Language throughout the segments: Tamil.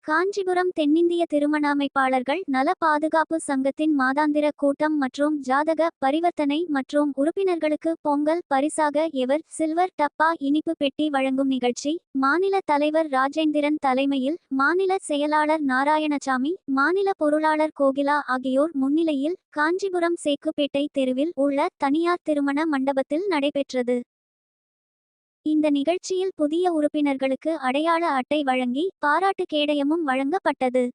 காஞ்சிபுரம் தென்னிந்திய திருமண அமைப்பாளர்கள் நல பாதுகாப்பு சங்கத்தின் மாதாந்திர கூட்டம் மற்றும் ஜாதக பரிவர்த்தனை மற்றும் உறுப்பினர்களுக்கு பொங்கல் பரிசாக எவர் சில்வர் டப்பா இனிப்பு பெட்டி வழங்கும் நிகழ்ச்சி மாநில தலைவர் ராஜேந்திரன் தலைமையில் மாநில செயலாளர் நாராயணசாமி, மாநில பொருளாளர் கோகிலா ஆகியோர் முன்னிலையில் காஞ்சிபுரம் சேக்குப்பேட்டை தெருவில் உள்ள தனியார் திருமண மண்டபத்தில் நடைபெற்றது. இந்த நிகழ்ச்சியில் புதிய உறுப்பினர்களுக்கு அடையாள அட்டை வழங்கி பாராட்டு கேடயமும் வழங்கப்பட்டது.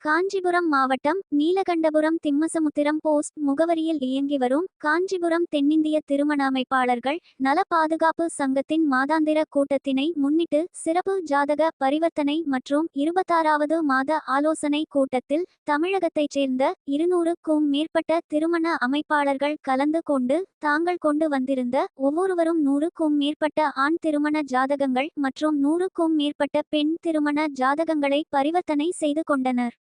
காஞ்சிபுரம் மாவட்டம் நீலகண்டபுரம் திம்மசமுத்திரம் போஸ்ட் முகவரியில் இயங்கி வரும் காஞ்சிபுரம் தென்னிந்திய திருமண அமைப்பாளர்கள் நல பாதுகாப்பு சங்கத்தின் மாதாந்திர கூட்டத்தினை முன்னிட்டு சிறப்பு ஜாதக பரிவர்த்தனை மற்றும் 26வது மாத ஆலோசனை கூட்டத்தில் தமிழகத்தைச் சேர்ந்த 200க்கும் மேற்பட்ட திருமண அமைப்பாளர்கள் கலந்து கொண்டு தாங்கள் கொண்டு வந்திருந்த ஒவ்வொருவரும் 100க்கும் மேற்பட்ட ஆண் திருமண ஜாதகங்கள் மற்றும் 100க்கும் மேற்பட்ட பெண் திருமண ஜாதகங்களை பரிவர்த்தனை செய்து கொண்டனர்.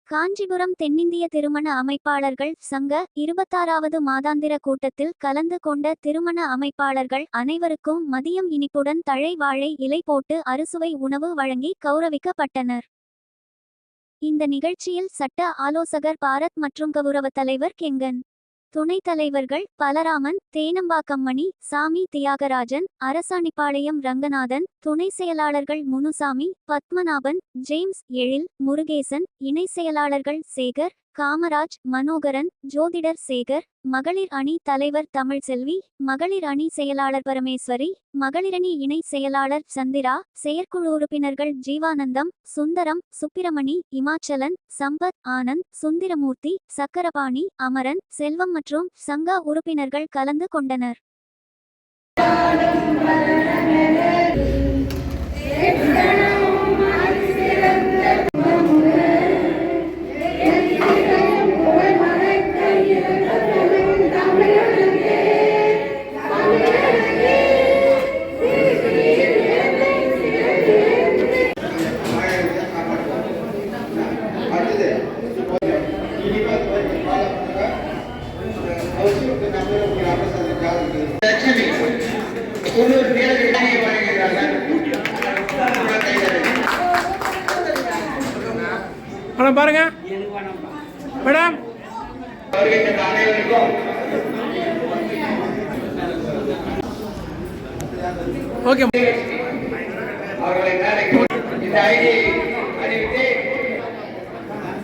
காஞ்சிபுரம் தென்னிந்திய திருமண அமைப்பாளர்கள் சங்க 26வது மாதாந்திர கூட்டத்தில் கலந்து கொண்ட திருமண அமைப்பாளர்கள் அனைவருக்கும் மதியம் இனிப்புடன் தழை வாழை இலை போட்டு அறுசுவை உணவு வழங்கி கௌரவிக்கப்பட்டனர். இந்த நிகழ்ச்சியில் சட்ட ஆலோசகர் பாரத் மற்றும் கௌரவ தலைவர் கெங்கன், துணைத் தலைவர்கள் பலராமன், தேனம்பாக்கம்மணி, சாமி தியாகராஜன், அரசாணிப்பாளையம் ரங்கநாதன், துணை செயலாளர்கள் முனுசாமி, பத்மநாபன், ஜேம்ஸ், எழில், முருகேசன், இணை செயலாளர்கள் சேகர், காமராஜ், மனோகரன், ஜோதிடர் சேகர், மகளிர் அணி தலைவர் தமிழ்செல்வி, மகளிர் அணி செயலாளர் பரமேஸ்வரி, மகளிரணி இணை செயலாளர் சந்திரா, செயற்குழு உறுப்பினர்கள் ஜீவானந்தம், சுந்தரம், சுப்பிரமணி, இமாச்சலன், சம்பத், ஆனந்த், சுந்திரமூர்த்தி, சக்கரபாணி, அமரன், செல்வம் மற்றும் சங்க உறுப்பினர்கள் கலந்து கொண்டனர். மேடம் பாருங்க மேடம், ஓகே இந்த ஐடி அறிவித்து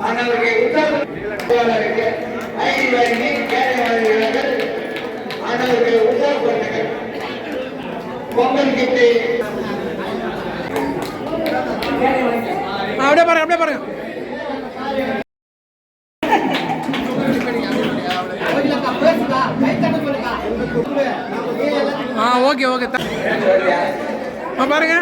மாணவர்களுக்கு உற்சாகப்படுத்துங்கள். ஐடி வழங்கி கேரளர்கள் மாணவர்களை உற்சாகப்படுத்துங்கள். பொங்கல் கிட்டு அப்படியே பாருங்க, அப்படியே பாருங்க. ஓகே ஓகே பாருங்க.